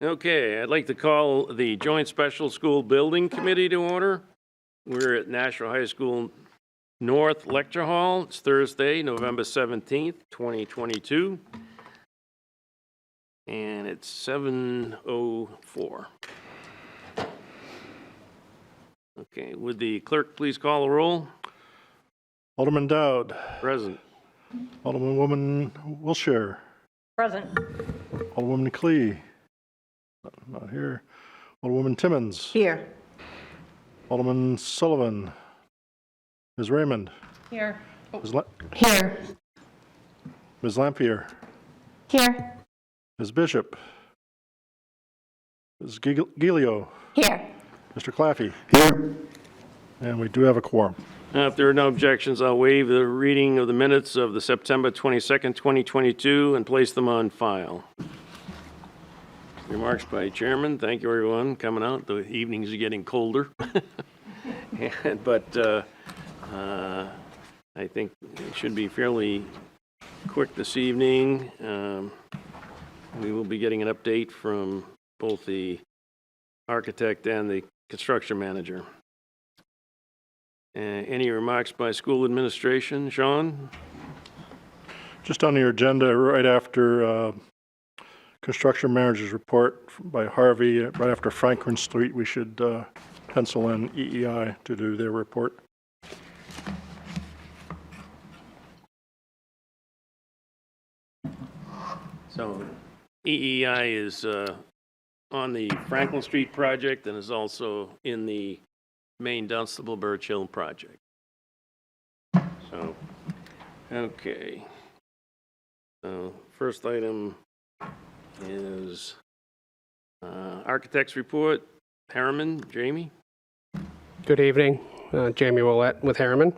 Okay, I'd like to call the Joint Special School Building Committee to order. We're at Nashua High School North Lecture Hall. It's Thursday, November 17th, 2022. And it's 7:04. Okay, would the clerk please call the roll? Alderman Dowd. Present. Alderwoman Wilshire. Present. Alderwoman Klee. Not here. Alderwoman Timmons. Here. Alderman Sullivan. Ms. Raymond. Here. Here. Ms. Lampier. Here. Ms. Bishop. Ms. Giglio. Here. Mr. Claffey. Here. And we do have a quorum. If there are no objections, I'll waive the reading of the minutes of the September 22nd, 2022 and place them on file. Remarks by Chairman. Thank you, everyone, coming out. The evenings are getting colder. But I think it should be fairly quick this evening. We will be getting an update from both the architect and the construction manager. Any remarks by school administration? Sean? Just on your agenda, right after construction manager's report by Harvey, right after Franklin Street, we should pencil in EEI to do their report. So EEI is on the Franklin Street project and is also in the main Dunstable Birch Hill project. So, okay. So first item is architect's report. Harriman, Jamie. Good evening, Jamie Willett with Harriman.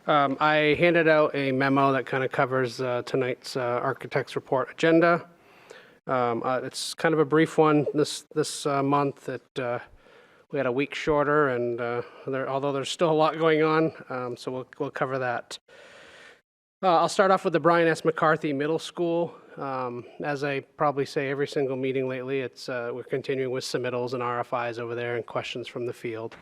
I handed out a memo that kind of covers tonight's architect's report agenda. It's kind of a brief one this month. We had a week shorter, and although there's still a lot going on, so we'll cover that. I'll start off with the Brian S. McCarthy Middle School. As I probably say every single meeting lately, we're continuing with submittals and RFIs over there and questions from the field.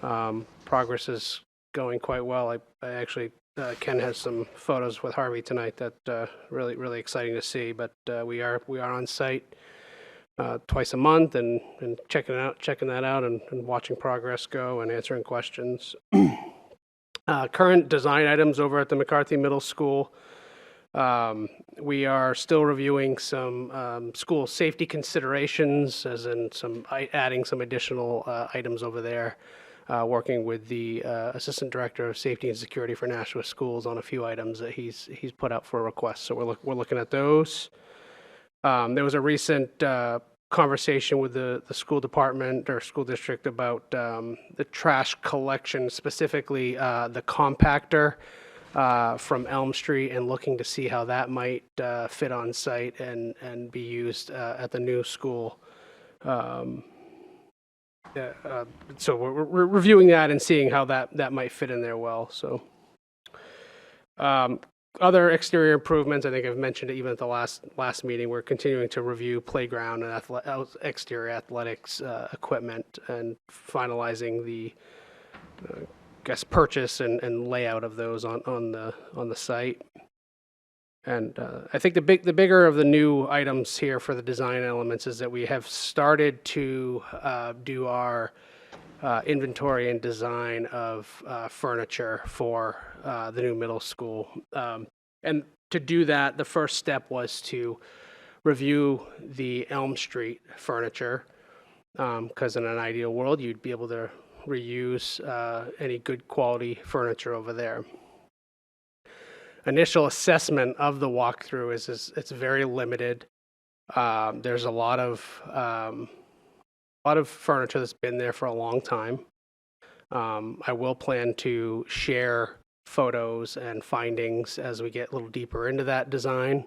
Progress is going quite well. I actually, Ken has some photos with Harvey tonight that really exciting to see. But we are on site twice a month and checking that out and watching progress go and answering questions. Current design items over at the McCarthy Middle School. We are still reviewing some school safety considerations, as in adding some additional items over there. Working with the Assistant Director of Safety and Security for Nashua Schools on a few items that he's put out for a request. So we're looking at those. There was a recent conversation with the school department or school district about the trash collection, specifically the compactor from Elm Street, and looking to see how that might fit on site and be used at the new school. So we're reviewing that and seeing how that might fit in there well. So other exterior improvements, I think I've mentioned it even at the last meeting. We're continuing to review playground and exterior athletics equipment and finalizing the purchase and layout of those on the site. And I think the bigger of the new items here for the design elements is that we have started to do our inventory and design of furniture for the new middle school. And to do that, the first step was to review the Elm Street furniture, because in an ideal world, you'd be able to reuse any good quality furniture over there. Initial assessment of the walkthrough is it's very limited. There's a lot of furniture that's been there for a long time. I will plan to share photos and findings as we get a little deeper into that design.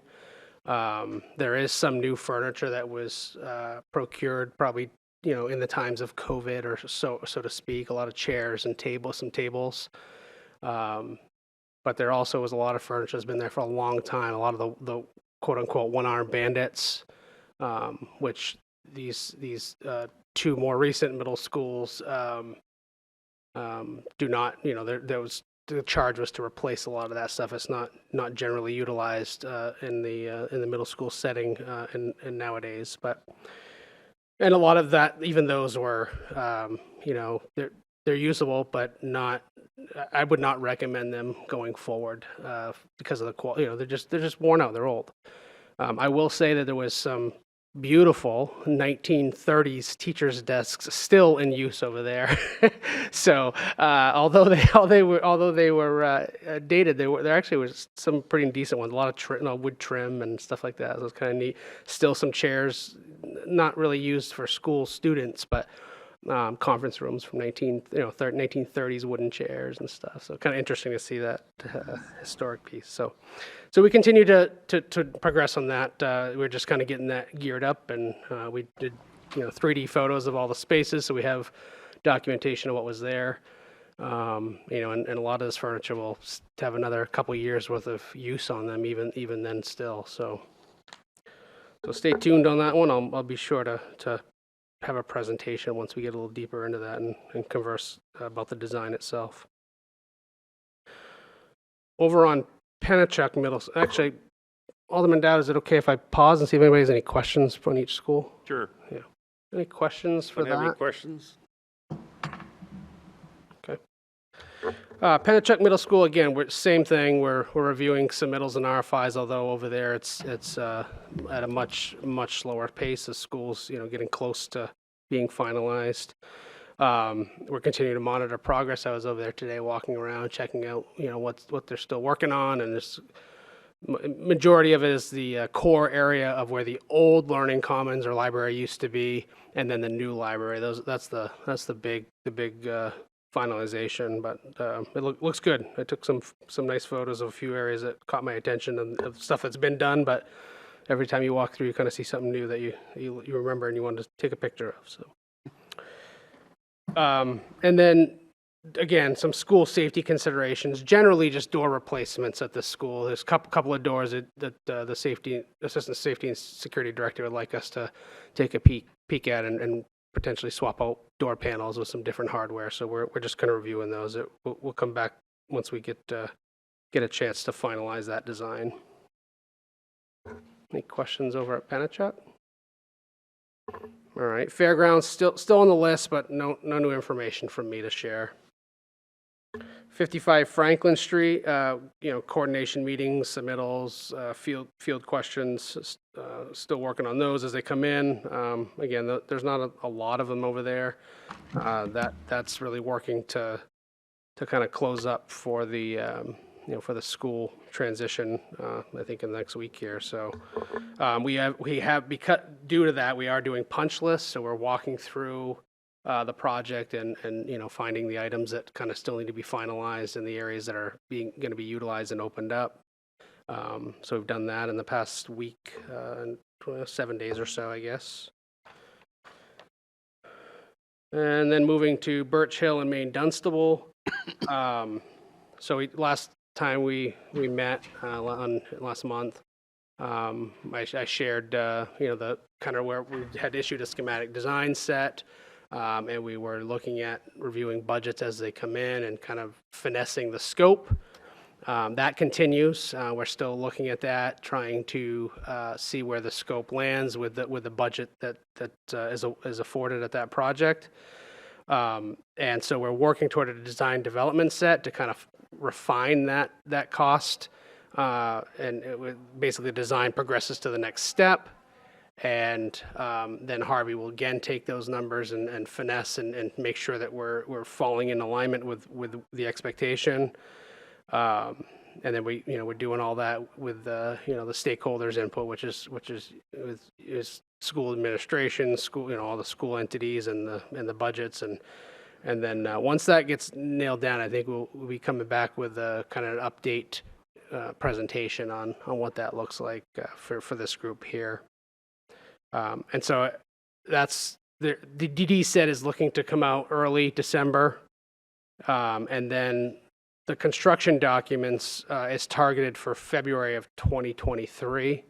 There is some new furniture that was procured probably in the times of COVID, or so to speak. A lot of chairs and some tables. But there also was a lot of furniture that's been there for a long time. A lot of the quote-unquote one-armed bandits, which these two more recent middle schools do not, the charge was to replace a lot of that stuff. It's not generally utilized in the middle school setting and nowadays, and a lot of that, even those were, they're usable, but not. I would not recommend them going forward because of the quality. They're just worn out. They're old. I will say that there was some beautiful 1930s teachers' desks still in use over there. So although they were dated, there actually was some pretty decent ones. A lot of wood trim and stuff like that. So it was kind of neat. Still some chairs, not really used for school students, but conference rooms from 1930s wooden chairs and stuff. So kind of interesting to see that historic piece. So we continue to progress on that. We're just kind of getting that geared up, and we did 3D photos of all the spaces, so we have documentation of what was there. And a lot of this furniture will have another couple years worth of use on them, even then still. So stay tuned on that one. I'll be sure to have a presentation once we get a little deeper into that and converse about the design itself. Over on Pennachuck Middle, actually, Alderman Dowd, is it okay if I pause and see if anybody has any questions on each school? Sure. Yeah. Any questions for Don't have any that? questions? Okay. Pennachuck Middle School, again, same thing. We're reviewing submittals and RFIs, although over there it's at a much slower pace. The school's getting close to being finalized. We're continuing to monitor progress. I was over there today, walking around, checking out what they're still working on, and this majority of it is the core area of where the old learning commons or library used to be, and then the new library. That's the big finalization, but it looks good. I took some nice photos of a few areas that caught my attention of stuff that's been done, but every time you walk through, you kind of see something new that you remember and you want to take a picture of. So, and then again, some school safety considerations. Generally, just door replacements at the school. There's a couple of doors that the assistant safety and security director would like us to take a peek at and potentially swap out door panels with some different hardware. So we're just kind of reviewing those. We'll come back once we get a chance to finalize that design. Any questions over at Pennachuck? All right, fairgrounds still on the list, but no new information from me to share. 55 Franklin Street, coordination meetings, submittals, field questions, still working on those as they come in. Again, there's not a lot of them over there. That's really working to kind of close up for the for the school transition. I think in the next week here. So we have because due to that we are doing punch lists. So we're walking through the project and finding the items that kind of still need to be finalized in the areas that are going to be utilized and opened up. So we've done that in the past week, 7 days or so, I guess. And then moving to Birch Hill and Main Dunstable. So last time we met last month, I shared the kind of where we had issued a schematic design set. And we were looking at reviewing budgets as they come in and kind of finessing the scope. That continues. We're still looking at that, trying to see where the scope lands with the budget that is afforded at that project. And so we're working toward a design development set to kind of refine that cost. And basically, the design progresses to the next step. And then Harvey will again take those numbers and finesse and make sure that we're falling in alignment with the expectation. And then we're doing all that with the stakeholders' input, which is school administration, all the school entities and the budgets, and then once that gets nailed down, I think we'll be coming back with a kind of an update presentation on what that looks like for this group here. And so that's the DD set is looking to come out early December. And then the construction documents is targeted for February of 2023.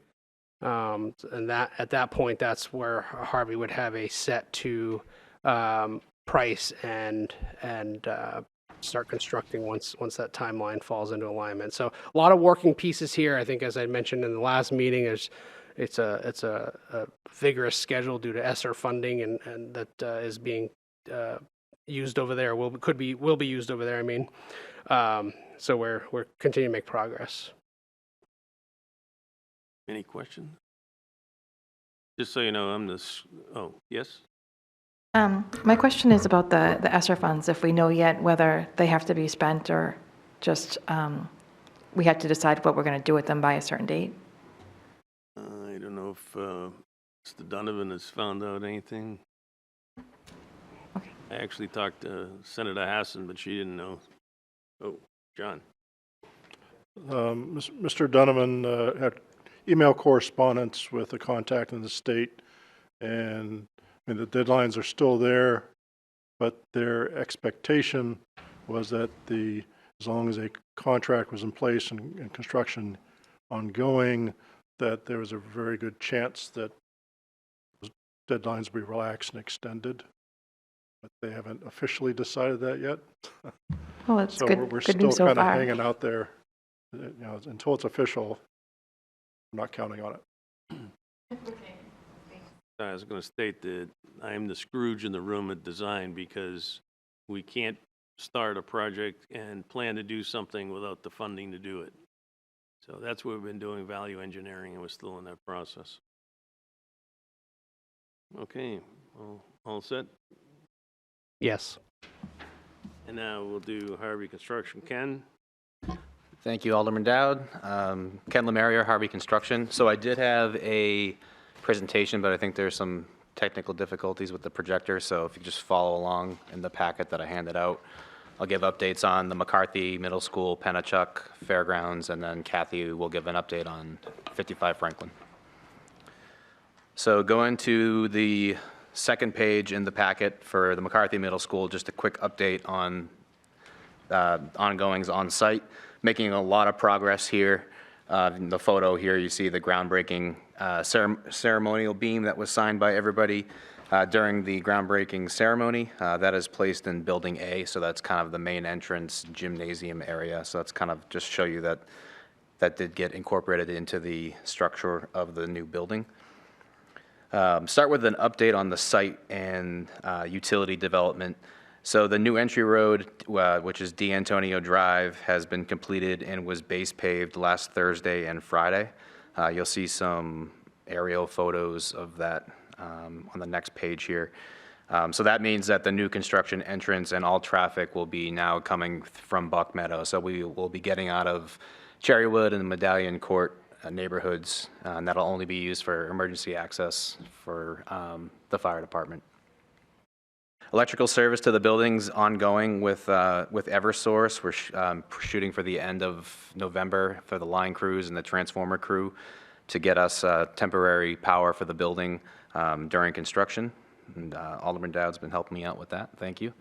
And that, at that point, that's where Harvey would have a set to price and start constructing once that timeline falls into alignment. So a lot of working pieces here. I think, as I mentioned in the last meeting, it's a vigorous schedule due to ESSER funding and that is being used over there. Will be used over there. I mean, so we're continuing to make progress. Any questions? Just so you know, oh, yes? My question is about the ESSER funds, if we know yet whether they have to be spent or just we have to decide what we're going to do with them by a certain date. I don't know if Mr. Donovan has found out anything. Okay. I actually talked to Senator Hassan, but she didn't know. Oh, John. Mr. Donovan had email correspondence with a contact in the state, and I mean, the deadlines are still there, but their expectation was that as long as a contract was in place and construction ongoing, that there was a very good chance that those deadlines would be relaxed and extended. But they haven't officially decided that yet. Well, that's So good. we're Good still news so kind of far. hanging out there. Until it's official, I'm not counting on it. I was going to state that I am the Scrooge in the room at design because we can't start a project and plan to do something without the funding to do it. So that's what we've been doing, value engineering, and we're still in that process. Okay, well, all set? Yes. And now we'll do Harvey Construction. Ken? Thank you, Alderman Dowd. Ken Lemarier, Harvey Construction. So I did have a presentation, but I think there's some technical difficulties with the projector, so if you just follow along in the packet that I handed out. I'll give updates on the McCarthy Middle School, Pennachuck, Fairgrounds, and then Kathy will give an update on 55 Franklin. So going to the second page in the packet for the McCarthy Middle School, just a quick update on ongoings on site. Making a lot of progress here. In the photo here, you see the groundbreaking ceremonial beam that was signed by everybody during the groundbreaking ceremony. That is placed in Building A, so that's kind of the main entrance gymnasium area. So that's kind of just show you that that did get incorporated into the structure of the new building. Start with an update on the site and utility development. So the new entry road, which is D. Antonio Drive, has been completed and was base paved last Thursday and Friday. You'll see some aerial photos of that on the next page here. So that means that the new construction entrance and all traffic will be now coming from Buck Meadow. So we will be getting out of Cherrywood and Medallion Court neighborhoods, and that'll only be used for emergency access for the fire department. Electrical service to the buildings ongoing with Eversource. We're shooting for the end of November for the line crews and the transformer crew to get us temporary power for the building during construction. And Alderman Dowd's been helping me out with that. Thank you.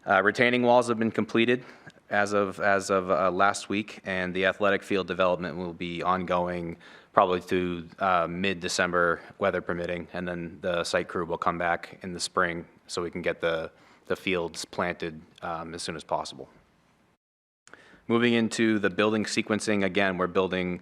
Retaining walls have been completed as of last week, and the athletic field development will be ongoing probably to mid-December, weather permitting, and then the site crew will come back in the spring so we can get the fields planted as soon as possible. Moving into the building sequencing, again, we're building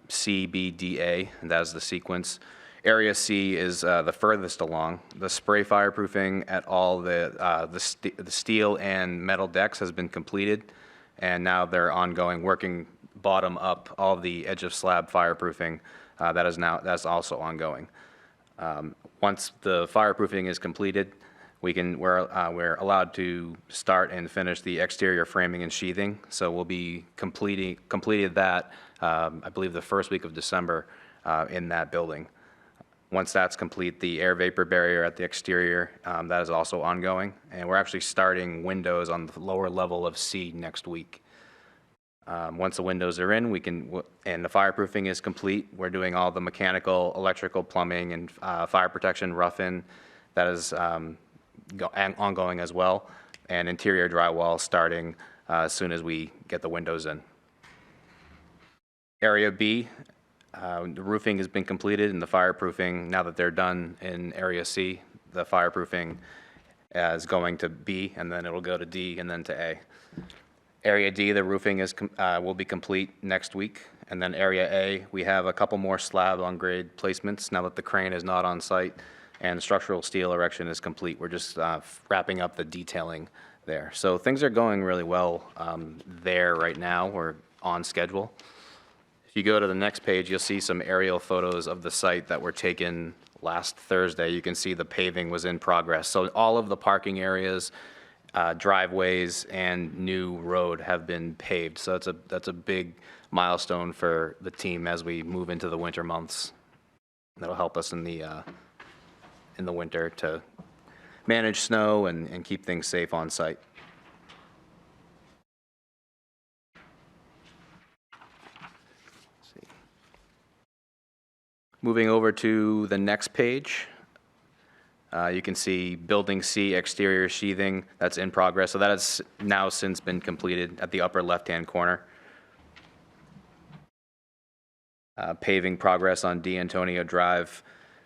C, B, D, A, and that is the sequence. Area C is the furthest along. The spray fireproofing at all the steel and metal decks has been completed, and now they're ongoing, working bottom up. All the edge of slab fireproofing that's also ongoing. Once the fireproofing is completed, we're allowed to start and finish the exterior framing and sheathing. So we'll be completed that I believe the first week of December in that building. Once that's complete, the air vapor barrier at the exterior, that is also ongoing. And we're actually starting windows on the lower level of C next week. Once the windows are in, and the fireproofing is complete, we're doing all the mechanical, electrical, plumbing, and fire protection rough-in. That is ongoing as well. And interior drywall starting as soon as we get the windows in. Area B, The roofing has been completed and the fireproofing, now that they're done in Area C, the fireproofing is going to B, and then it'll go to D, and then to A. Area D, the roofing will be complete next week. And then Area A, we have a couple more slab on grade placements now that the crane is not on site and structural steel erection is complete. We're just wrapping up the detailing there. So things are going really well there right now. We're on schedule. If you go to the next page, you'll see some aerial photos of the site that were taken last Thursday. You can see the paving was in progress. So all of the parking areas, driveways, and new road have been paved. So that's a big milestone for the team as we move into the winter months. That'll help us in the winter to manage snow and keep things safe on site. Moving over to the next page, you can see Building C exterior sheathing, that's in progress. So that has now since been completed at the upper left-hand corner. Paving progress on D'Antonio Drive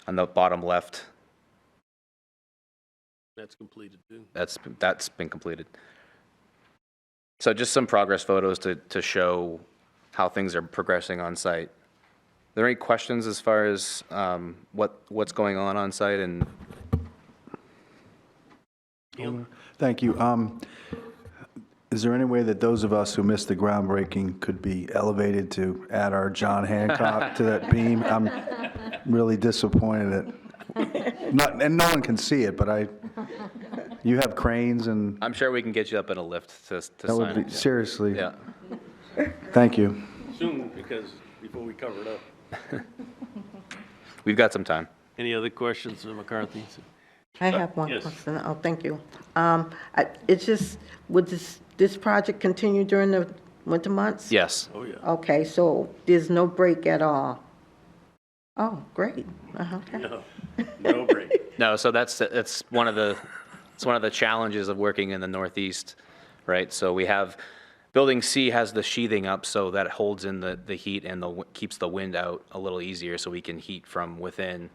on the bottom left. That's completed too. That's been completed. So just some progress photos to show how things are progressing on site. Are there any questions as far as what's going on site? And Thank you. Is there any way that those of us who missed the groundbreaking could be elevated to add our John Hancock to that beam? I'm really disappointed and no one can see it, but you have cranes and I'm sure we can get you up in a lift to that sign would be, it. seriously. Yeah. Thank you. Soon, because before we cover it up. We've got some time. Any other questions of McCarthy? I have one yes. question. Oh, thank you. It's just, would this project continue during the winter months? Yes. Oh, yeah. Okay, so there's no break at all? Oh, great. Okay. No, no break. No, so it's one of the challenges of working in the Northeast, right? So we have, Building C has the sheathing up so that holds in the heat and keeps the wind out a little easier so we can heat from within.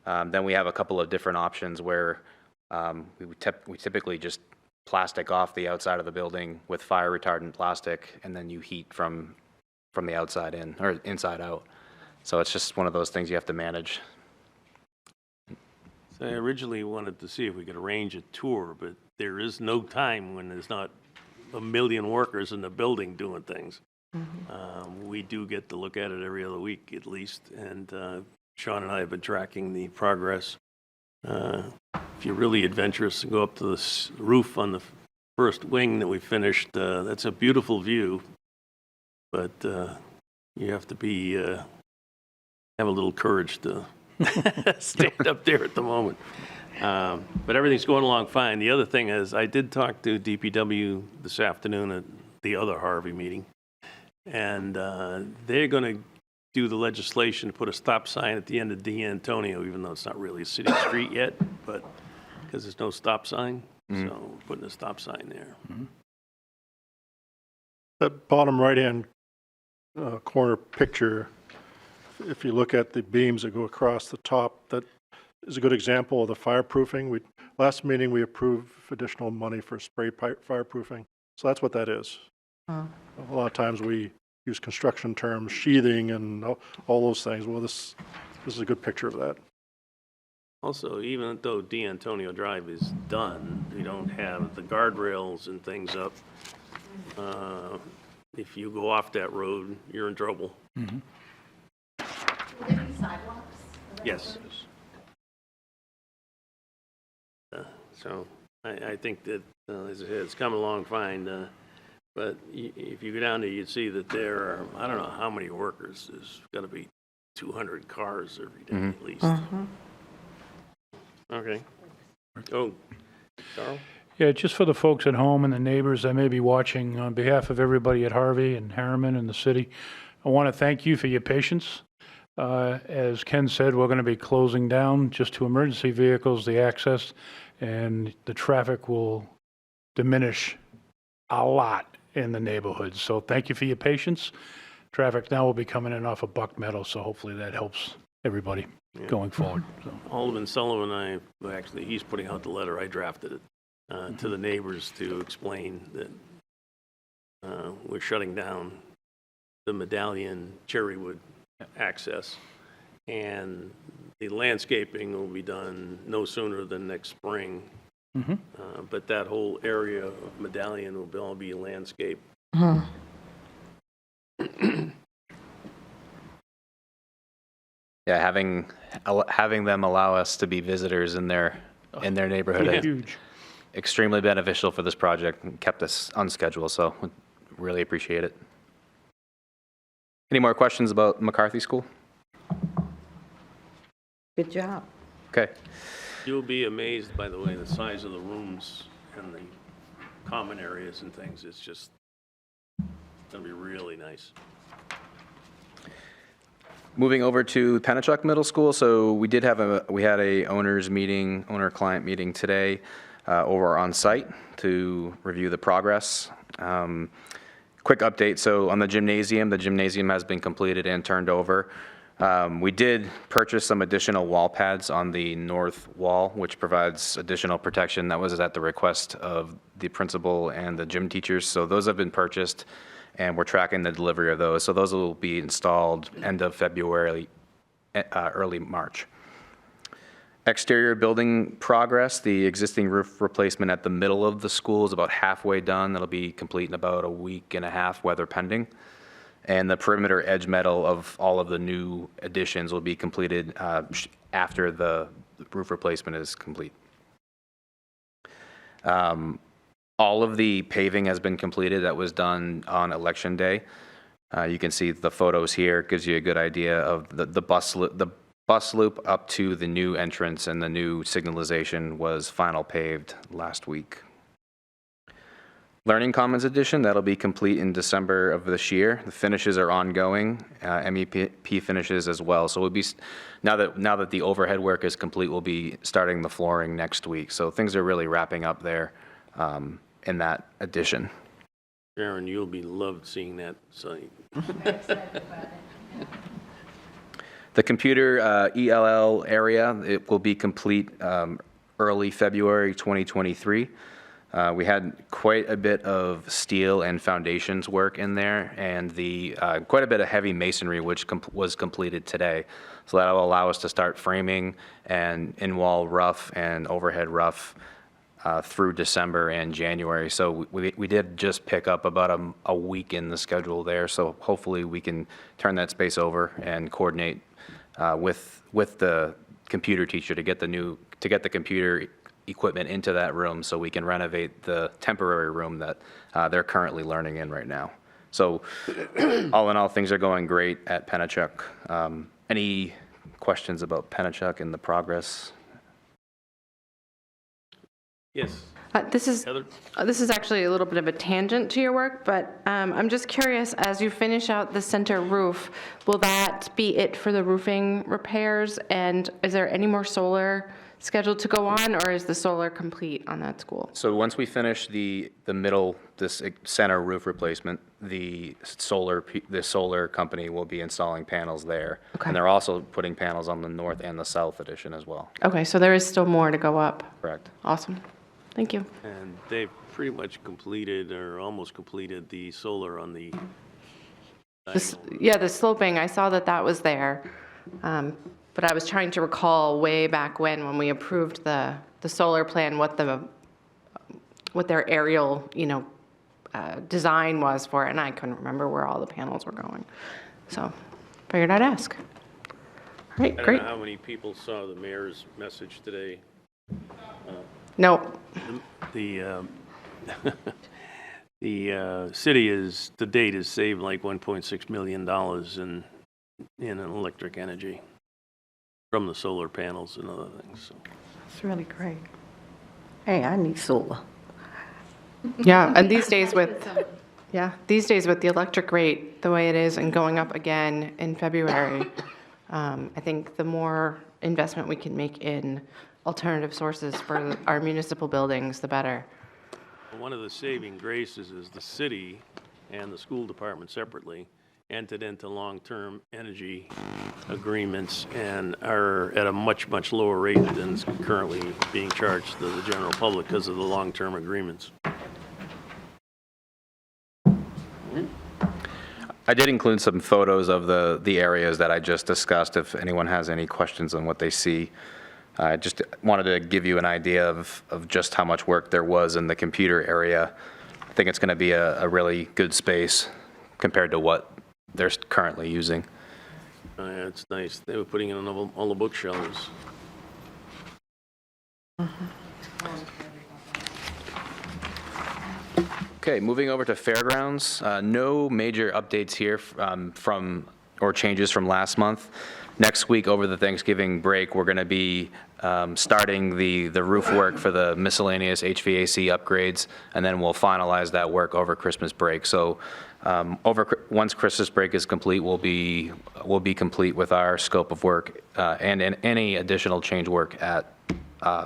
Then we have a couple of different options where we typically just plastic off the outside of the building with fire retardant plastic, and then you heat from the outside in or inside out. So it's just one of those things you have to manage. So I originally wanted to see if we could arrange a tour, but there is no time when there's not a million workers in the building doing things. We do get to look at it every other week at least, and Sean and I have been tracking the progress. If you're really adventurous, go up to the roof on the first wing that we finished. That's a beautiful view, but you have to be have a little courage to stand up there at the moment. But everything's going along fine. The other thing is, I did talk to DPW this afternoon at the other Harvey meeting, and they're going to do the legislation to put a stop sign at the end of D'Antonio, even though it's not really a city street yet, but because there's no stop sign, so we're putting a stop sign there. That bottom right-hand corner picture, if you look at the beams that go across the top, that is a good example of the fireproofing. Last meeting, we approved additional money for spray pipe fireproofing. So that's what that is. A lot of times we use construction terms, sheathing and all those things. Well, this is a good picture of that. Also, even though D'Antonio Drive is done, we don't have the guardrails and things up. If you go off that road, you're in trouble. Will there be sidewalks? Yes. So I think that, as I said, it's coming along fine. But if you go down there, you'd see that there are, I don't know how many workers. There's got to be 200 cars every day at least. Okay. Oh, Carl? Yeah, just for the folks at home and the neighbors that may be watching, on behalf of everybody at Harvey and Harriman and the city, I want to thank you for your patience. As Ken said, we're going to be closing down just to emergency vehicles, the access, and the traffic will diminish a lot in the neighborhood. So thank you for your patience. traffic now will be coming in off of Buck Meadow, so hopefully that helps everybody going forward. So. Alderman Sullivan, well, actually, he's putting out the letter. I drafted it to the neighbors to explain that we're shutting down the Medallion Cherrywood access, and the landscaping will be done no sooner than next spring. But that whole area of Medallion will all be landscaped. Yeah, having them allow us to be visitors in their neighborhood is Huge. extremely beneficial for this project and kept us on schedule, so we really appreciate it. Any more questions about McCarthy School? Good job. Okay. You'll be amazed, by the way, the size of the rooms and the common areas and things. It's just going to be really nice. Moving over to Pennachuck Middle School, so we had a owner-client meeting today over on site to review the progress. Quick update, so on the gymnasium has been completed and turned over. We did purchase some additional wall pads on the north wall, which provides additional protection. That was at the request of the principal and the gym teachers, so those have been purchased, and we're tracking the delivery of those. So those will be installed end of February, early March. Exterior building progress, the existing roof replacement at the middle of the school is about halfway done. That'll be complete in about a week and a half, weather pending. And the perimeter edge metal of all of the new additions will be completed after the roof replacement is complete. All of the paving has been completed. That was done on Election Day. You can see the photos here. It gives you a good idea of the bus loop up to the new entrance, and the new signalization was final paved last week. Learning Commons Edition, that'll be complete in December of this year. The finishes are ongoing, MEP finishes as well. So we'll be, now that the overhead work is complete, we'll be starting the flooring next week. So things are really wrapping up there in that addition. Sharon, you'll be loved seeing that site. The computer ELL area, it will be complete early February 2023. We had quite a bit of steel and foundations work in there, and quite a bit of heavy masonry, which was completed today. So that will allow us to start framing and in-wall rough and overhead rough through December and January. So we did just pick up about a week in the schedule there. So hopefully we can turn that space over and coordinate with the computer teacher to get the computer equipment into that room so we can renovate the temporary room that they're currently learning in right now. So all in all, things are going great at Pennachuck. Any questions about Pennachuck and the progress? Yes. This Heather? is actually a little bit of a tangent to your work, but I'm just curious, as you finish out the center roof, will that be it for the roofing repairs? And is there any more solar scheduled to go on, or is the solar complete on that school? So once we finish the middle, this center roof replacement, the solar company will be installing panels there. Okay. And they're also putting panels on the north and the south addition as well. Okay, so there is still more to go up. Correct. Awesome. Thank you. And they've pretty much completed or almost completed the solar on the Yeah, the sloping, I saw that was there. But I was trying to recall way back when we approved the solar plan, what their aerial, design was for it, and I couldn't remember where all the panels were going. So figured I'd ask. All right, I don't great. know how many people saw the mayor's message today. No, The the city to date has saved like $1.6 million in electric energy from the solar panels and other things. So. It's really great. Hey, I need solar. yeah, and these days with the electric rate the way it is and going up again in February, I think the more investment we can make in alternative sources for our municipal buildings, the better. One of the saving graces is the city and the school department separately entered into long-term energy agreements and are at a much, much lower rate than is currently being charged to the general public because of the long-term agreements. I did include some photos of the areas that I just discussed, if anyone has any questions on what they see. I just wanted to give you an idea of just how much work there was in the computer area. I think it's going to be a really good space compared to what they're currently using. Yeah, it's nice. They were putting in all the bookshelves. Okay, moving over to fairgrounds. No major updates here or changes from last month. Next week, over the Thanksgiving break, we're going to be starting the roof work for the miscellaneous HVAC upgrades, and then we'll finalize that work over Christmas break. So once Christmas break is complete, we'll be complete with our scope of work and any additional change work at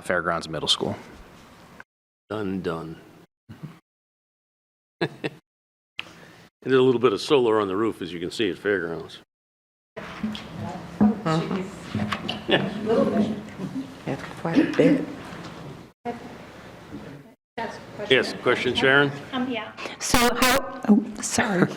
Fairgrounds Middle School. Done. And there's a little bit of solar on the roof, as you can see at Fairgrounds. That's quite a bit. Yes, question, Sharon? Yeah. So sorry.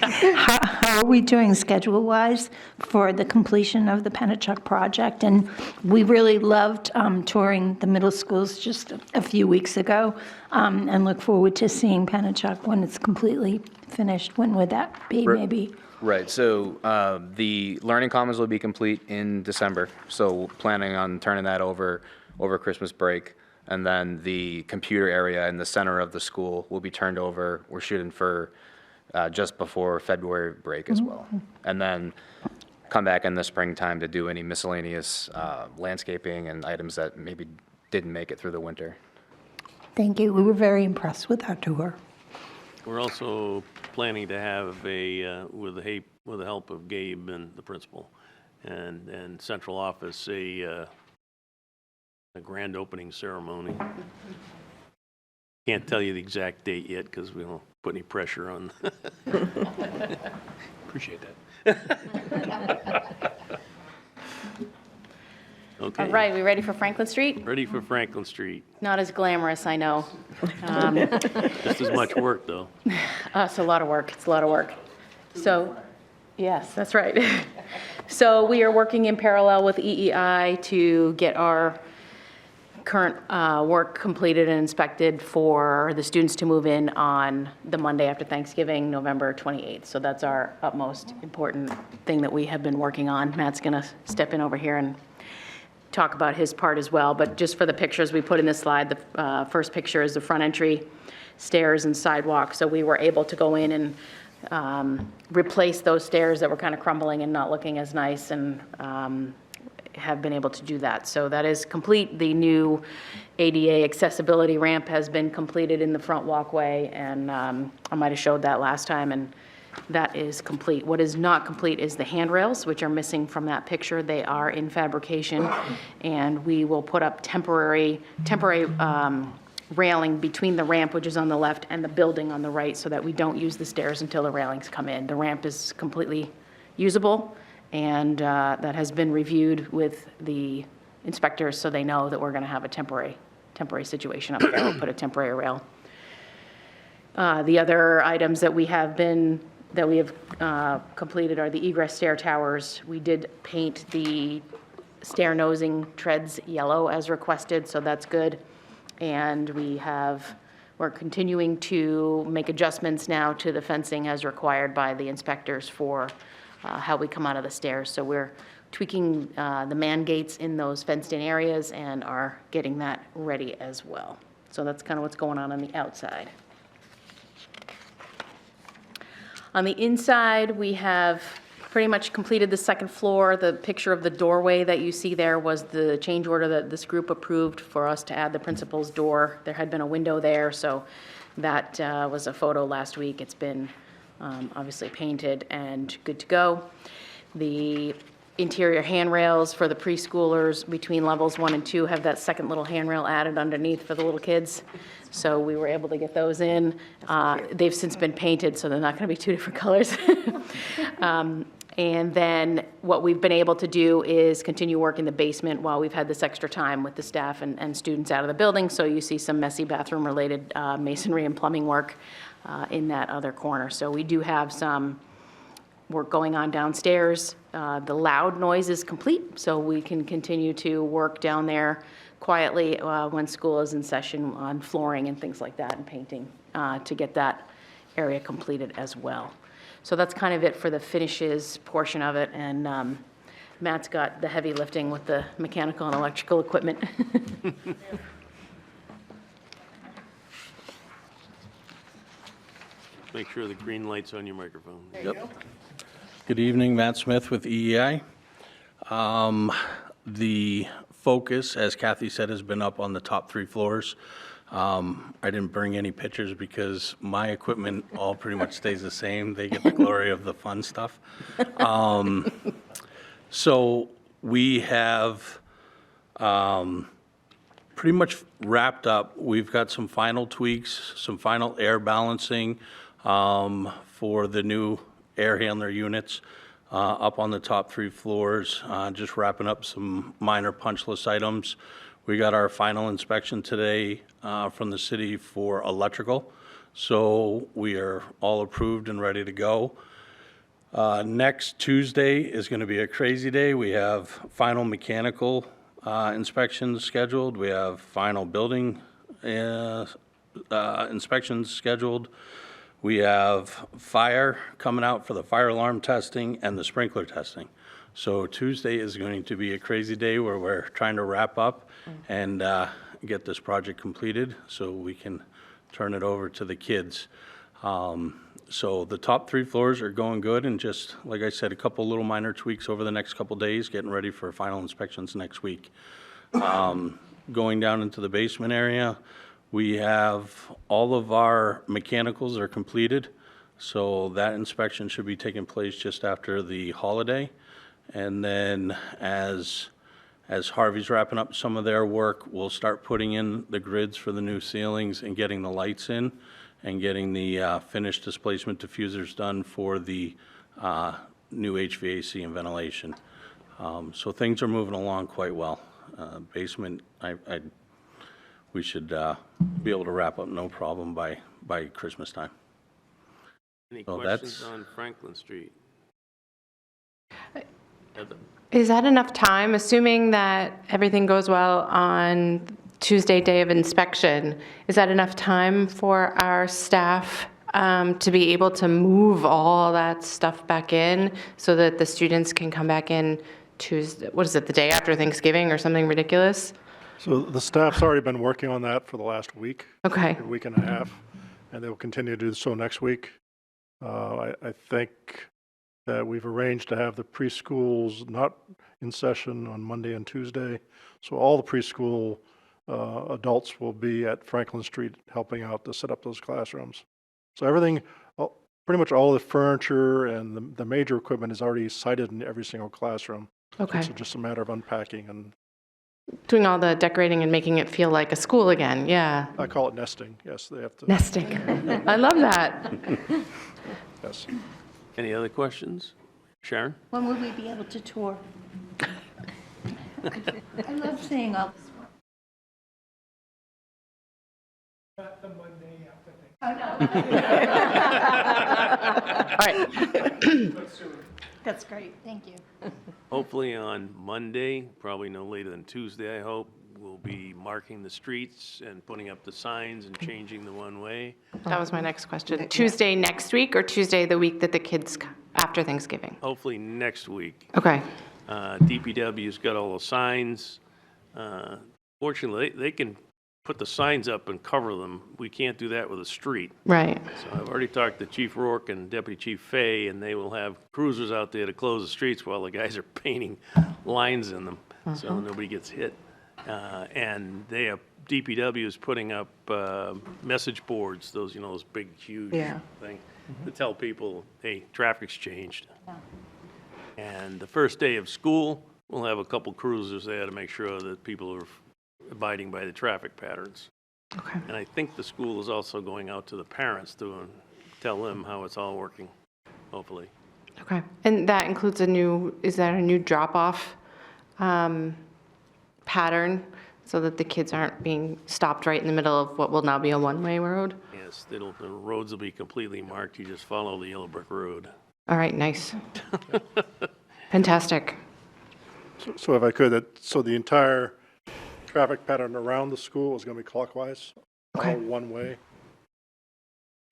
How are we doing schedule-wise for the completion of the Pennachuck project? And we really loved touring the middle schools just a few weeks ago, and look forward to seeing Pennachuck when it's completely finished. When would that be, maybe? Right, so the Learning Commons will be complete in December, so planning on turning that over Christmas break. And then the computer area in the center of the school will be turned over. We're shooting for just before February break as well. And then come back in the springtime to do any miscellaneous landscaping and items that maybe didn't make it through the winter. Thank you. We were very impressed with our tour. We're also planning to have with the help of Gabe and the principal and central office, a grand opening ceremony. Can't tell you the exact date yet because we don't put any pressure on. Appreciate that. Okay. All right, we ready for Franklin Street? Ready for Franklin Street. Not as glamorous, I know. Just as much work, though. It's a lot of work. It's a lot of work. So, yes, that's right. So we are working in parallel with EEI to get our current work completed and inspected for the students to move in on the Monday after Thanksgiving, November 28th. So that's our utmost important thing that we have been working on. Matt's going to step in over here and talk about his part as well. But just for the pictures we put in this slide, the first picture is the front entry, stairs and sidewalk. So we were able to go in and replace those stairs that were kind of crumbling and not looking as nice, and have been able to do that. So that is complete. The new ADA accessibility ramp has been completed in the front walkway, and I might have showed that last time, and that is complete. What is not complete is the handrails, which are missing from that picture. They are in fabrication, and we will put up temporary railing between the ramp, which is on the left, and the building on the right, so that we don't use the stairs until the railings come in. The ramp is completely usable, and that has been reviewed with the inspectors, so they know that we're going to have a temporary situation up there. We'll put a temporary rail. The other items that we have completed are the egress stair towers. We did paint the stair nosing treads yellow as requested, so that's good. And we're continuing to make adjustments now to the fencing as required by the inspectors for how we come out of the stairs. So we're tweaking the man gates in those fenced-in areas and are getting that ready as well. So that's kind of what's going on the outside. On the inside, we have pretty much completed the second floor. The picture of the doorway that you see there was the change order that this group approved for us to add the principal's door. There had been a window there, so that was a photo last week. It's been obviously painted and good to go. The interior handrails for the preschoolers between levels 1 and 2 have that second little handrail added underneath for the little kids. So we were able to get those in. They've since been painted, so they're not going to be two different colors. And then what we've been able to do is continue work in the basement while we've had this extra time with the staff and students out of the building. So you see some messy bathroom-related masonry and plumbing work in that other corner. So we do have some work going on downstairs. The loud noise is complete, so we can continue to work down there quietly when school is in session on flooring and things like that and painting to get that area completed as well. So that's kind of it for the finishes portion of it, and Matt's got the heavy lifting with the mechanical and electrical equipment. Make sure the green light's on your microphone. Good evening, Matt Smith with EEI. The focus, as Kathy said, has been up on the top 3 floors. I didn't bring any pictures because my equipment all pretty much stays the same. They get the glory of the fun stuff. So we have pretty much wrapped up. We've got some final tweaks, some final air balancing for the new air handler units up on the top 3 floors, just wrapping up some minor punch list items. We got our final inspection today from the city for electrical, so we are all approved and ready to go. Next Tuesday is going to be a crazy day. We have final mechanical inspections scheduled. We have final building inspections scheduled. We have fire coming out for the fire alarm testing and the sprinkler testing. So Tuesday is going to be a crazy day where we're trying to wrap up and get this project completed so we can turn it over to the kids. So the top 3 floors are going good, and just, like I said, a couple little minor tweaks over the next couple days, getting ready for final inspections next week. Going down into the basement area, we have all of our mechanicals are completed, so that inspection should be taking place just after the holiday. And then as Harvey's wrapping up some of their work, we'll start putting in the grids for the new ceilings and getting the lights in and getting the finished displacement diffusers done for the new HVAC and ventilation. So things are moving along quite well. Basement, we should be able to wrap up no problem by Christmas time. Any So questions that's- on Franklin Street? Heather? Is that enough time, assuming that everything goes well on Tuesday, day of inspection? Is that enough time for our staff to be able to move all that stuff back in so that the students can come back in Tuesday, what is it, the day after Thanksgiving or something ridiculous? So the staff's already been working on that for the last week. Okay. A week and a half, and they will continue to do so next week. I think that we've arranged to have the preschools not in session on Monday and Tuesday. So all the preschool adults will be at Franklin Street helping out to set up those classrooms. So everything, pretty much all the furniture and the major equipment is already sited in every single classroom. Okay. So it's just a matter of unpacking, and Doing all the decorating and making it feel like a school again, yeah. I call it nesting. Yes, they have to. Nesting. I love that. Yes. Any other questions? Sharon? When will we be able to tour? I love seeing all this work. All right. That's great, thank you. Hopefully on Monday, probably no later than Tuesday, I hope, we'll be marking the streets and putting up the signs and changing the one-way. That was my next question. Tuesday next week or Tuesday the week that the kids, after Thanksgiving? Hopefully next week. Okay. DPW's got all the signs. Fortunately, they can put the signs up and cover them. We can't do that with a street. Right. So I've already talked to Chief Rourke and Deputy Chief Fay, and they will have cruisers out there to close the streets while the guys are painting lines in them, so nobody gets hit. And they have, DPW is putting up message boards, those, those big, huge Yeah. things, to tell people, hey, traffic's changed. And the first day of school, we'll have a couple cruisers there to make sure that people are abiding by the traffic patterns. Okay. And I think the school is also going out to the parents to tell them how it's all working, hopefully. Okay. And that includes is that a new drop-off pattern so that the kids aren't being stopped right in the middle of what will now be a one-way road? Yes, the roads will be completely marked. You just follow the yellow brick road. All right, nice. Fantastic. So if I could, so the entire traffic pattern around the school is going to be clockwise, Okay. all one way,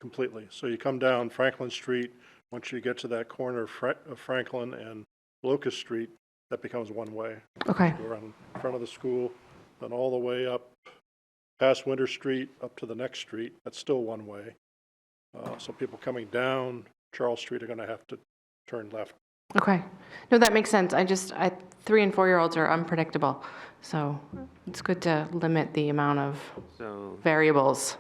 completely. So you come down Franklin Street, once you get to that corner of Franklin and Locust Street, that becomes one way. Okay. Go around in front of the school, then all the way up past Winter Street, up to the next street, that's still one way. So people coming down Charles Street are going to have to turn left. Okay. No, that makes sense. 3 and 4-year-olds are unpredictable. So it's good to limit the amount of So variables.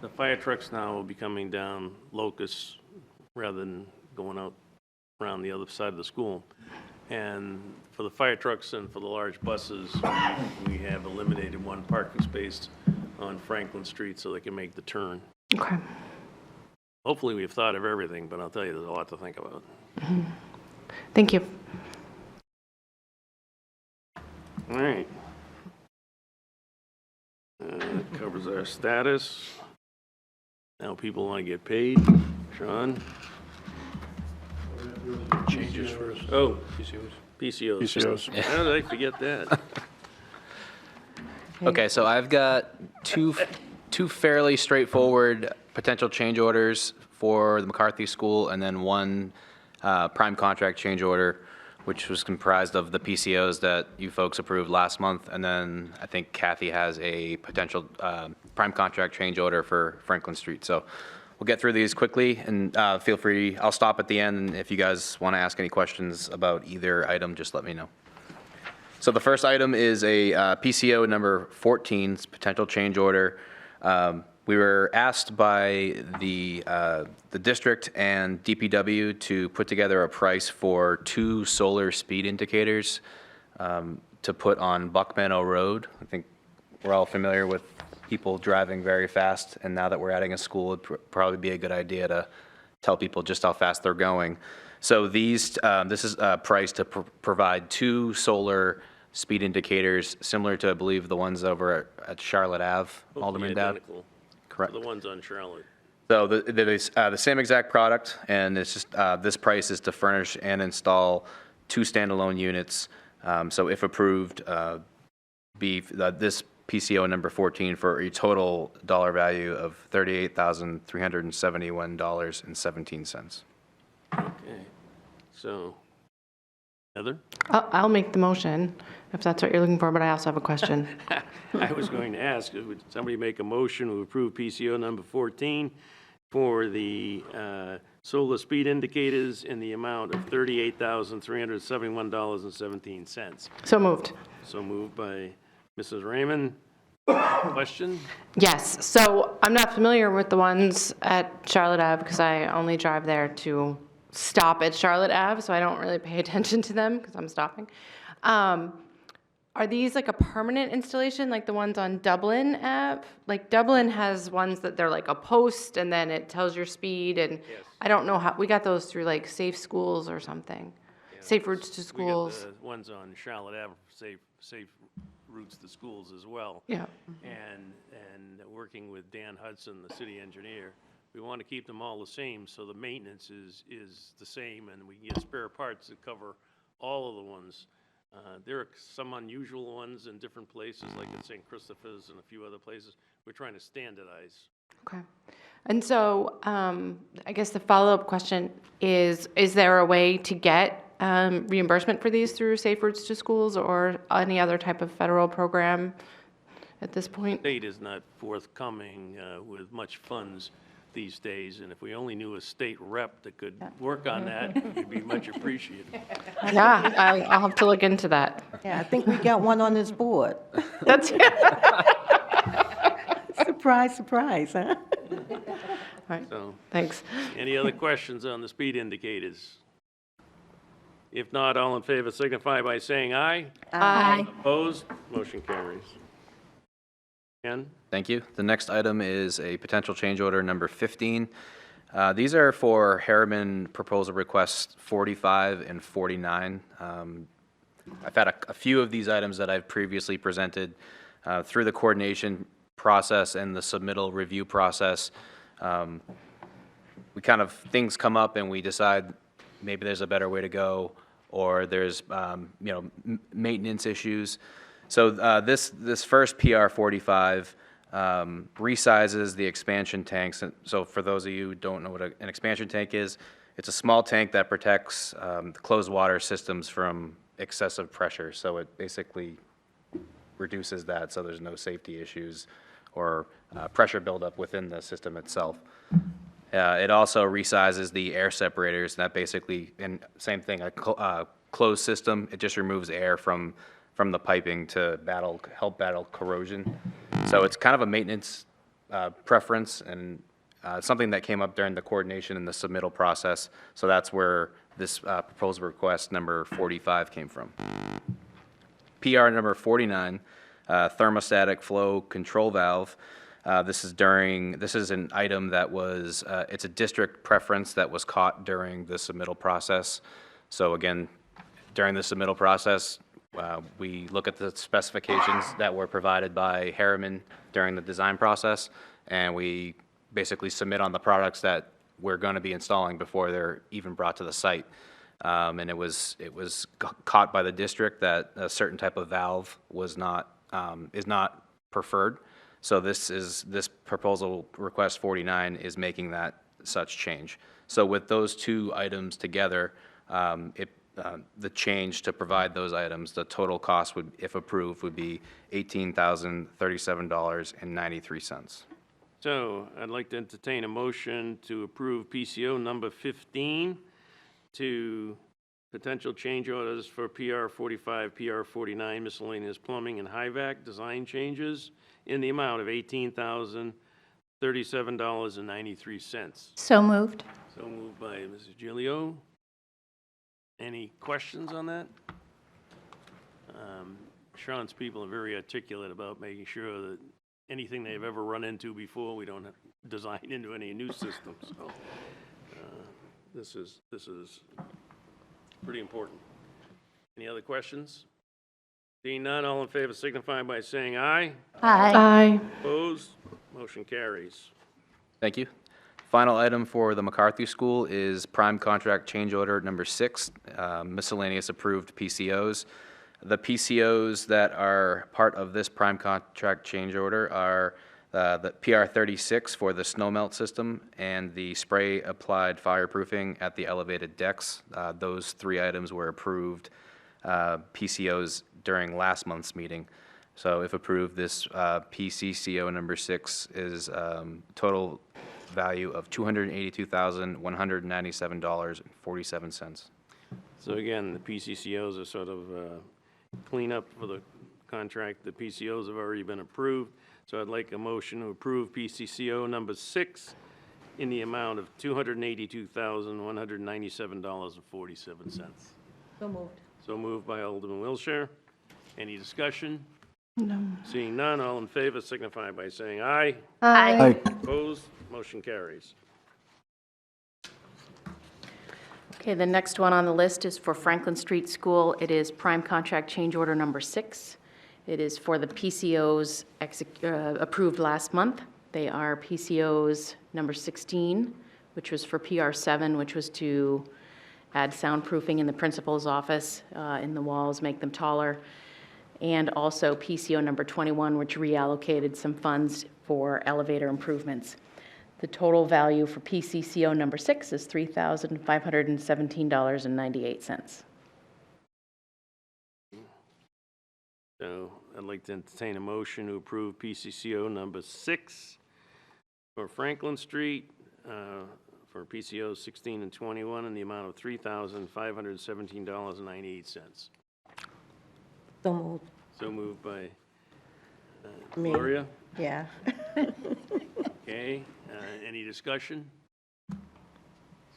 the fire trucks now will be coming down Locust rather than going out around the other side of the school. And for the fire trucks and for the large buses, we have eliminated one parking space on Franklin Street so they can make the turn. Okay. Hopefully, we've thought of everything, but I'll tell you, there's a lot to think about. Thank you. All right. That covers our status. Now people want to get paid. Sean? Changes first. Oh, PCOs. PCOs. How did I forget that? Okay, so I've got two fairly straightforward potential change orders for the McCarthy School, and then one prime contract change order, which was comprised of the PCOs that you folks approved last month, and then I think Kathy has a potential prime contract change order for Franklin Street. So we'll get through these quickly, and feel free, I'll stop at the end, and if you guys want to ask any questions about either item, just let me know. So the first item is a PCO number 14, potential change order. We were asked by the district and DPW to put together a price for 2 solar speed indicators to put on Buck Meadow Road. I think we're all familiar with people driving very fast, and now that we're adding a school, it'd probably be a good idea to tell people just how fast they're going. So this is a price to provide 2 solar speed indicators, similar to, I believe, the ones over at Charlotte Ave, Alderman Dowd. Identical Correct. to the ones on Charlotte. So the same exact product, and it's just, this price is to furnish and install 2 standalone units. So if approved, this PCO number 14 for a total dollar value of $38,371.17. Okay. So, Heather? I'll make the motion if that's what you're looking for, but I also have a question. I was going to ask, would somebody make a motion to approve PCO number 14 for the solar speed indicators in the amount of $38,371.17? So moved. So moved by Mrs. Raymond. Question? Yes. So I'm not familiar with the ones at Charlotte Ave because I only drive there to stop at Charlotte Ave, so I don't really pay attention to them because I'm stopping. Are these like a permanent installation, like the ones on Dublin Ave? Like Dublin has ones that they're like a post and then it tells your speed, and I don't know how, we got those through like Safe Schools or something. Safe Routes to Schools. We got the ones on Charlotte Ave, safe routes to schools as well. Yeah. And working with Dan Hudson, the city engineer, we want to keep them all the same, so the maintenance is the same, and we can get spare parts that cover all of the ones. There are some unusual ones in different places, like at St. Christopher's and a few other places. We're trying to standardize. Okay. And so I guess the follow-up question is there a way to get reimbursement for these through Safe Routes to Schools or any other type of federal program at this point? State is not forthcoming with much funds these days, and if we only knew a state rep that could work on that, it'd be much appreciated. Yeah, I'll have to look into that. Yeah, I think we got one on this board. That's Surprise, surprise, huh? right. So, Thanks. any other questions on the speed indicators? If not, all in favor signify by saying aye. Aye. Opposed? Motion carries. Ken? Thank you. The next item is a potential change order number 15. These are for Harriman proposal requests 45 and 49. I've had a few of these items that I've previously presented through the coordination process and the submittal review process. Things come up and we decide maybe there's a better way to go, or there's maintenance issues. So this first PR 45 resizes the expansion tanks. And so for those of you who don't know what an expansion tank is, it's a small tank that protects the closed water systems from excessive pressure. So it basically reduces that so there's no safety issues or pressure buildup within the system itself. It also resizes the air separators. That basically, and same thing, a closed system, it just removes air from the piping to help battle corrosion. So it's kind of a maintenance preference and something that came up during the coordination and the submittal process. So that's where this proposal request number 45 came from. PR number 49, thermostatic flow control valve. This is an item that was, it's a district preference that was caught during the submittal process. So again, during the submittal process, we look at the specifications that were provided by Harriman during the design process, and we basically submit on the products that we're going to be installing before they're even brought to the site. And it was caught by the district that a certain type of valve is not preferred. So this proposal request 49 is making that such change. So with those two items together, the change to provide those items, the total cost would, if approved, would be $18,037.93. So I'd like to entertain a motion to approve PCO number 15 to potential change orders for PR 45, PR 49, miscellaneous plumbing and HVAC design changes in the amount of $18,037.93. So moved. So moved by Mrs. Gilio. Any questions on that? Sean's people are very articulate about making sure that anything they've ever run into before, we don't design into any new systems. So this is pretty important. Any other questions? Seeing none, all in favor signify by saying aye. Aye. Aye. Opposed? Motion carries. Thank you. Final item for the McCarthy School is prime contract change order number 6, miscellaneous approved PCOs. The PCOs that are part of this prime contract change order are the PR 36 for the snow melt system and the spray applied fireproofing at the elevated decks. Those 3 items were approved PCOs during last month's meeting. So if approved, this PCCO number 6 is total value of $282,197.47. So again, the PCCOs are sort of cleanup for the contract. The PCOs have already been approved. So I'd like a motion to approve PCCO number 6 in the amount of $282,197.47. So moved. So moved by Alderman Wilshire. Any discussion? No. Seeing none, all in favor signify by saying aye. Aye. Opposed? Motion carries. Okay, the next one on the list is for Franklin Street School. It is prime contract change order number 6. It is for the PCOs approved last month. They are PCOs number 16, which was for PR 7, which was to add soundproofing in the principal's office, in the walls, make them taller, and also PCO number 21, which reallocated some funds for elevator improvements. The total value for PCCO number 6 is $3,517.98. So I'd like to entertain a motion to approve PCCO number 6 for Franklin Street for PCOs 16 and 21 in the amount of $3,517.98. So moved. So moved by Me. Gloria. Yeah. Okay. Any discussion?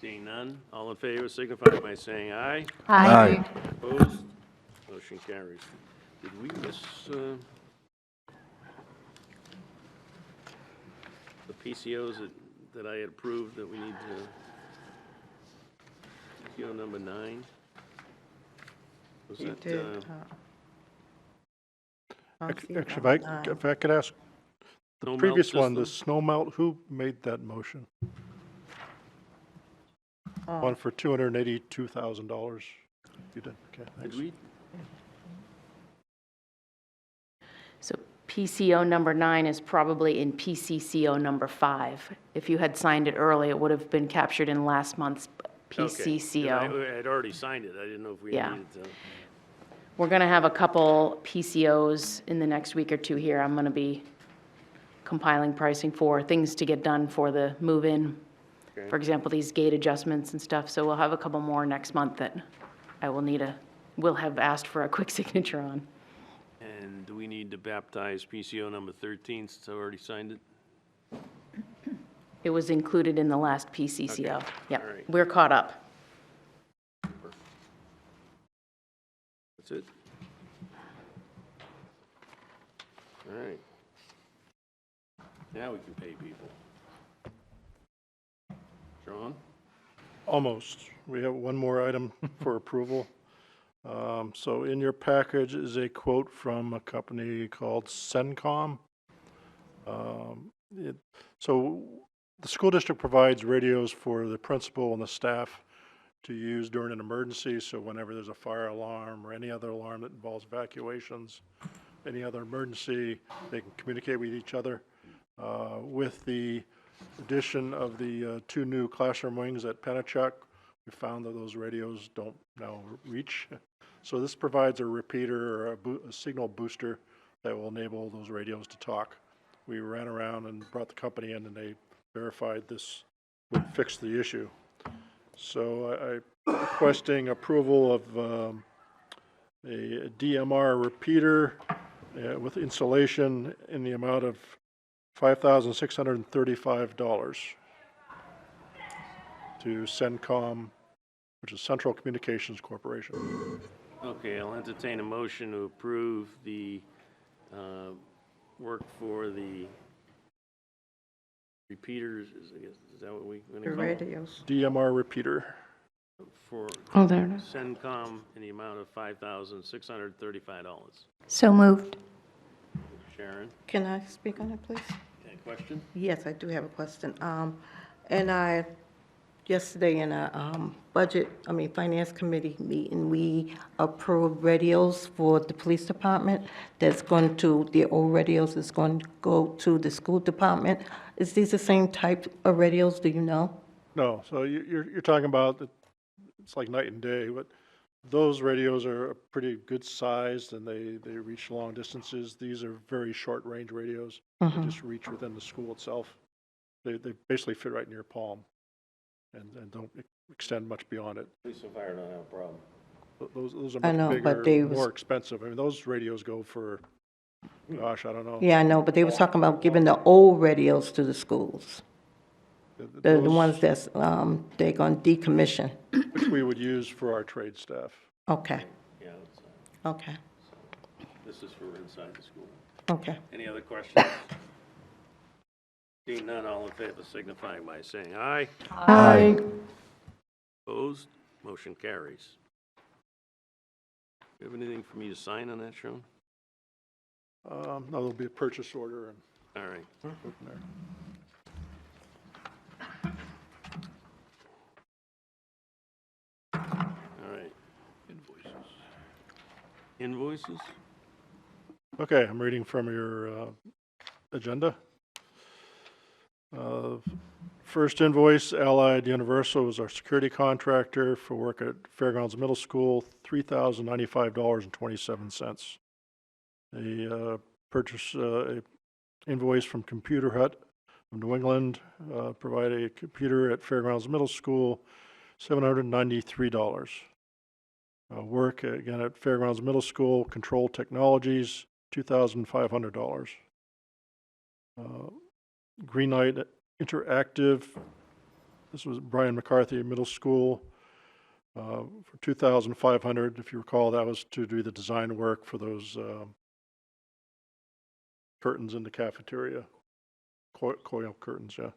Seeing none, all in favor signify by saying aye. Aye. Opposed? Motion carries. Did we miss the PCOs that I had approved that we need to, PCO number 9? Was You that, did. Actually, if I could ask, the Snow melt previous one, the system? snow melt, who made that motion? One for $282,000. You did, okay, thanks. did we? So PCO number 9 is probably in PCCO number 5. If you had signed it early, it would have been captured in last month's Okay. 'Cause PCCO. I had already signed it. I didn't know if we Yeah. needed to. We're going to have a couple PCOs in the next week or two here. I'm going to be compiling pricing for things to get done for the move-in. Okay. For example, these gate adjustments and stuff. So we'll have a couple more next month that I will have asked for a quick signature on. And do we need to baptize PCO number 13 since I already signed it? It was included in the last PCCO. Okay. Yep, All right. we're caught up. That's it? All right. Now we can pay people. Sean? Almost. We have one more item for approval. So in your package is a quote from a company called CENTCOM. So the school district provides radios for the principal and the staff to use during an emergency. So whenever there's a fire alarm or any other alarm that involves evacuations, any other emergency, they can communicate with each other. With the addition of the 2 new classroom wings at Pennachuck, we found that those radios don't now reach. So this provides a repeater or a signal booster that will enable those radios to talk. We ran around and brought the company in, and they verified this would fix the issue. So I'm requesting approval of a DMR repeater with installation in the amount of $5,635 to CENTCOM, which is Central Communications Corporation. Okay, I'll entertain a motion to approve the work for the repeaters, is that what we're going to The call it? radios. DMR repeater. For Oh, there it is. CENTCOM in the amount of $5,635. So moved. Sharon, Can I speak on it, please? any question? Yes, I do have a question. And yesterday in a Finance Committee meeting, we approved radios for the police department. The old radios is going to go to the school department. Is these the same type of radios, do you know? No, so you're talking about, it's like night and day, but those radios are pretty good sized and they reach long distances. These are very short range radios. They just reach within the school itself. They basically fit right in your palm and don't extend much beyond it. Police and fire don't have a problem. Those are I much know, but bigger, they more expensive. I mean, those radios go for, gosh, I don't know. Yeah, I know, but they were talking about giving the old radios to the schools. The Those- ones that's, they're going to decommission. Which we would use for our trade staff. Okay, Yeah, it's, okay, this is for inside the school. okay. Any other questions? Seeing none, all in favor signifying by saying aye. Aye. Opposed? Motion carries. Do you have anything for me to sign on that, Sean? No, there'll be a purchase order and All right. go from there. All right. Invoices? Okay, I'm reading from your agenda. First invoice, Allied Universal is our security contractor for work at Fairgrounds Middle School, $3,095.27. A purchase invoice from Computer Hut of New England, provide a computer at Fairgrounds Middle School, $793. Work again at Fairgrounds Middle School, Control Technologies, $2,500. Greenlight Interactive This was Brian McCarthy Middle School for $2,500. If you recall, that was to do the design work for those curtains in the cafeteria, coil curtains, yeah.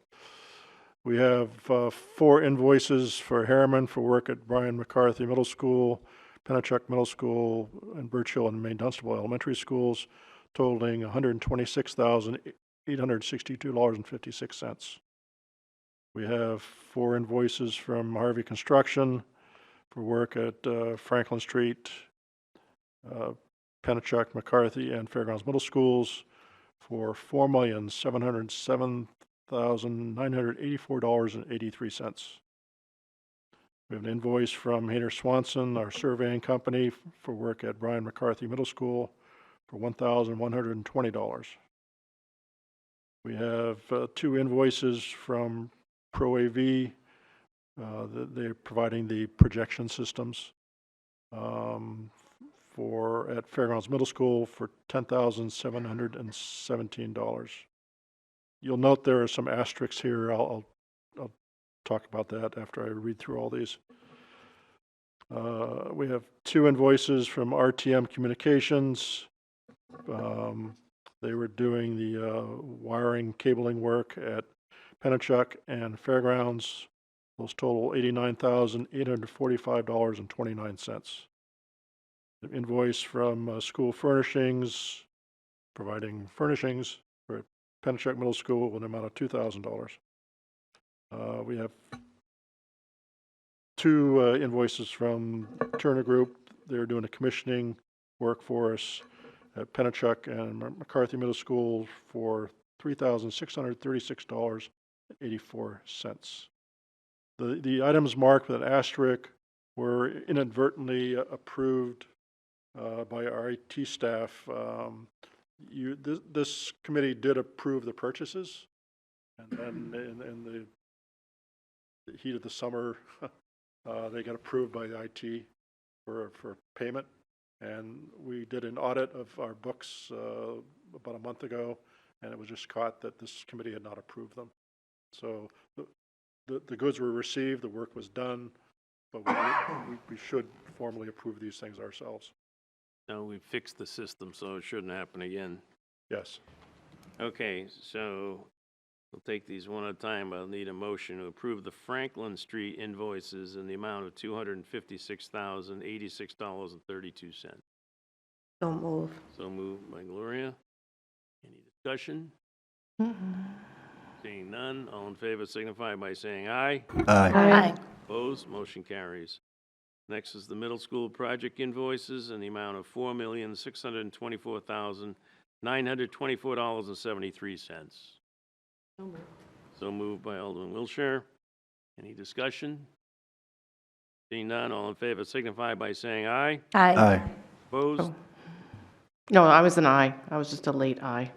We have 4 invoices for Harriman for work at Brian McCarthy Middle School, Pennachuck Middle School, and Birch Hill and Maine Dunstable Elementary Schools, totaling $126,862.56. We have 4 invoices from Harvey Construction for work at Franklin Street, Pennachuck, McCarthy, and Fairgrounds Middle Schools for $4,707,984.83. We have an invoice from Hayner Swanson, our surveying company, for work at Brian McCarthy Middle School for $1,120. We have 2 invoices from ProAV. They're providing the projection systems at Fairgrounds Middle School for $10,717. You'll note there are some asterisks here. I'll talk about that after I read through all these. We have 2 invoices from RTM Communications. They were doing the wiring cabling work at Pennachuck and Fairgrounds. Those total $89,845.29. The invoice from School Furnishings, providing furnishings for Pennachuck Middle School with an amount of $2,000. We have 2 invoices from Turner Group. They're doing a commissioning work for us at Pennachuck and McCarthy Middle School for $3,636.84. The items marked with an asterisk were inadvertently approved by our IT staff. This committee did approve the purchases, and then in the heat of the summer, they got approved by the IT for payment. And we did an audit of our books about a month ago, and it was just caught that this committee had not approved them. So the goods were received, the work was done, but we should formally approve these things ourselves. No, we fixed the system, so it shouldn't happen again. Yes. Okay, so we'll take these one at a time. I'll need a motion to approve the Franklin Street invoices in the amount of $256,086.32. So move. So moved by Gloria. Any discussion? Seeing none, all in favor signify by saying aye. Aye. Opposed, motion carries. Next is the middle school project invoices in the amount of $4,624,924.73. So moved by Alderman Wilshire. Any discussion? Seeing none, all in favor signify by saying aye. Aye. Opposed? No, I was an aye. I was just a late aye.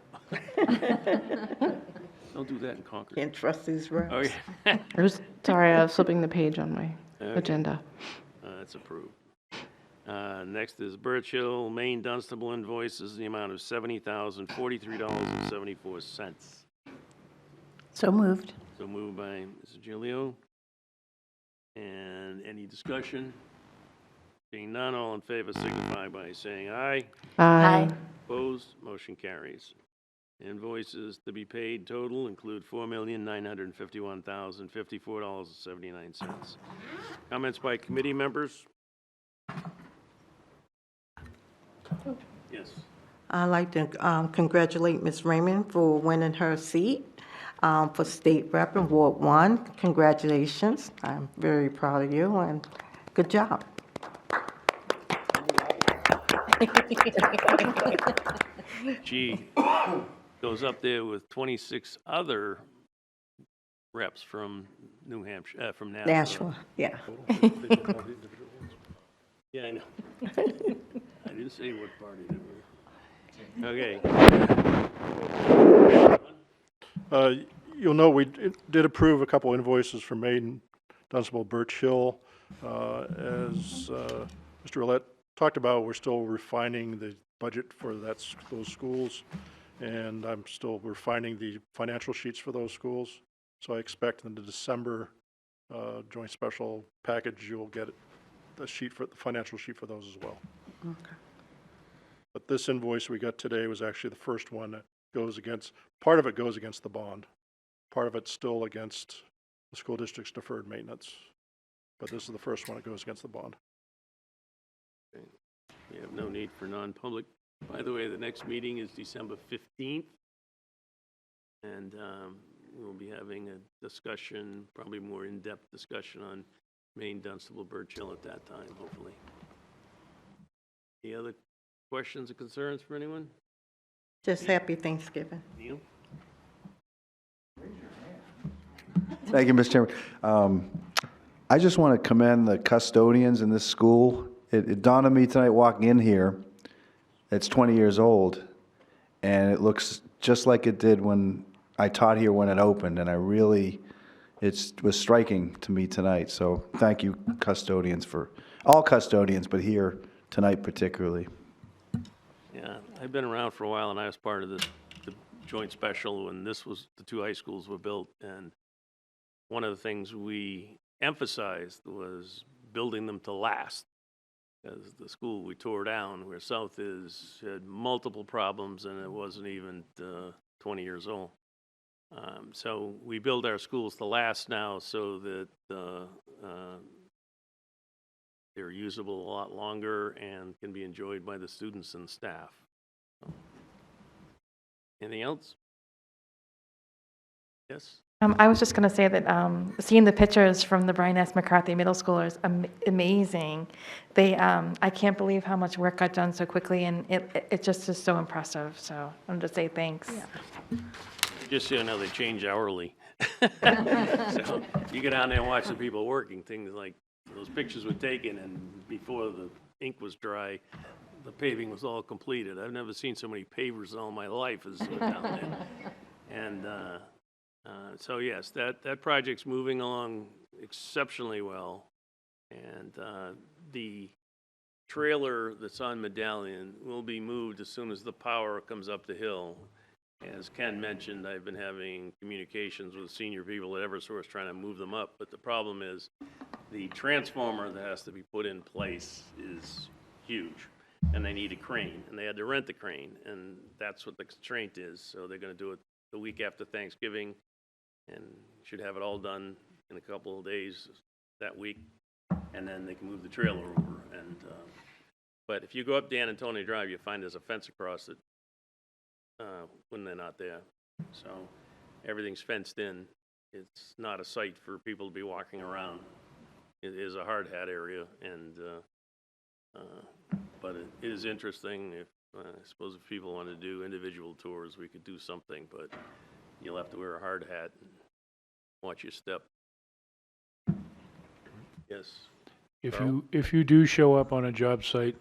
Don't do that in Concord. Can't trust these reps. Oh, yeah. Sorry, I was flipping the page on my agenda. That's approved. Next is Birch Hill, Maine Dunstable invoices in the amount of $70,043.74. So moved. So moved by Mrs. Gilio. And any discussion? Seeing none, all in favor signify by saying aye. Aye. Opposed, motion carries. Invoices to be paid total include $4,951,054.79. Comments by committee members? Yes. I'd like to congratulate Ms. Raymond for winning her seat for State Rep in Ward 1. Congratulations. I'm very proud of you, and good job. She goes up there with 26 other reps from New Hampshire, from Nashua. Nashua, yeah. Yeah, I know. I didn't say what party they were. Okay. You'll know we did approve a couple invoices for Maine Dunstable Birch Hill. As Mr. Roulette talked about, we're still refining the budget for those schools, and I'm still refining the financial sheets for those schools. So I expect in the December joint special package, you'll get the sheet for, the financial sheet for those as well. Okay. But this invoice we got today was actually the first one that goes against, part of it goes against the bond. Part of it's still against the school district's deferred maintenance. But this is the first one that goes against the bond. We have no need for non-public. By the way, the next meeting is December 15th. And we'll be having a discussion, probably more in-depth discussion on Maine, Dunstable, Birch Hill at that time, hopefully. Any other questions or concerns for anyone? Just happy Thanksgiving. Neil? Thank you, Mr. Chairman. I just want to commend the custodians in this school. It dawned on me tonight walking in here, it's 20 years old, and it looks just like it did when I taught here when it opened, and it was striking to me tonight. So thank you, custodians, for all custodians, but here tonight particularly. Yeah, I've been around for a while, and I was part of the joint special when the two high schools were built, and one of the things we emphasized was building them to last. Because the school we tore down, where South is, had multiple problems, and it wasn't even 20 years old. So we build our schools to last now so that they're usable a lot longer and can be enjoyed by the students and staff. Anything else? Yes? I was just going to say that seeing the pictures from the Brian S. McCarthy Middle School is amazing. I can't believe how much work got done so quickly, and it just is so impressive. So I wanted to say thanks. Yeah. Just so you know, they change hourly. So you go down there and watch the people working, things like those pictures were taken, and before the ink was dry, the paving was all completed. I've never seen so many pavers in all my life as down there. And so yes, that project's moving along exceptionally well. And the trailer that's on Medallion will be moved as soon as the power comes up the hill. As Ken mentioned, I've been having communications with senior people at Eversource trying to move them up, but the problem is the transformer that has to be put in place is huge, and they need a crane, and they had to rent the crane, and that's what the constraint is. So they're going to do it the week after Thanksgiving, and should have it all done in a couple of days that week, and then they can move the trailer over. And but if you go up Dan Antonio Drive, you find there's a fence across it when they're not there. So everything's fenced in. It's not a site for people to be walking around. It is a hard hat area, and but it is interesting. If I suppose if people want to do individual tours, we could do something, but you'll have to wear a hard hat and watch your step. Yes. If you do show up on a job site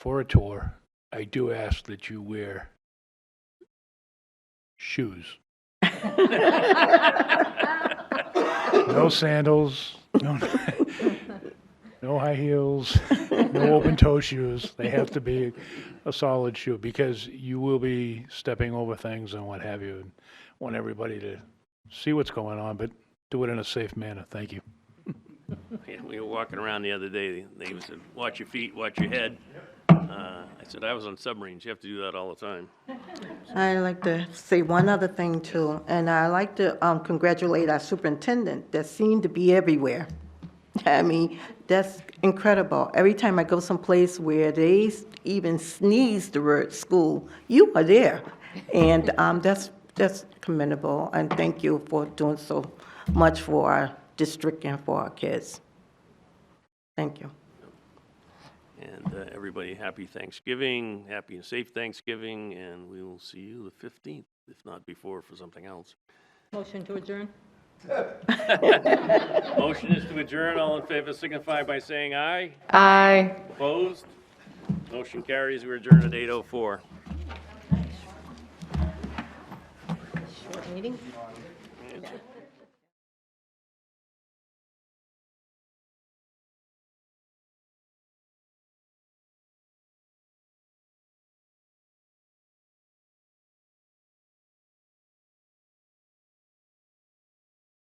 for a tour, I do ask that you wear shoes. No sandals, no high heels, no open toe shoes. They have to be a solid shoe because you will be stepping over things and what have you. And want everybody to see what's going on, but do it in a safe manner. Thank you. Yeah, we were walking around the other day. They said, "Watch your feet, watch your head." I said, "I was on submarines. You have to do that all the time." I'd like to say one other thing too, and I'd like to congratulate our superintendent that seemed to be everywhere. I mean, that's incredible. Every time I go someplace where they even sneeze the word school, you are there. And that's commendable, and thank you for doing so much for our district and for our kids. Thank you. And everybody, happy Thanksgiving, happy and safe Thanksgiving, and we will see you the 15th, if not before, for something else. Motion to adjourn? Motion is to adjourn. All in favor signify by saying aye. Aye. Opposed? Motion carries. We adjourn at 8:04. Short meeting?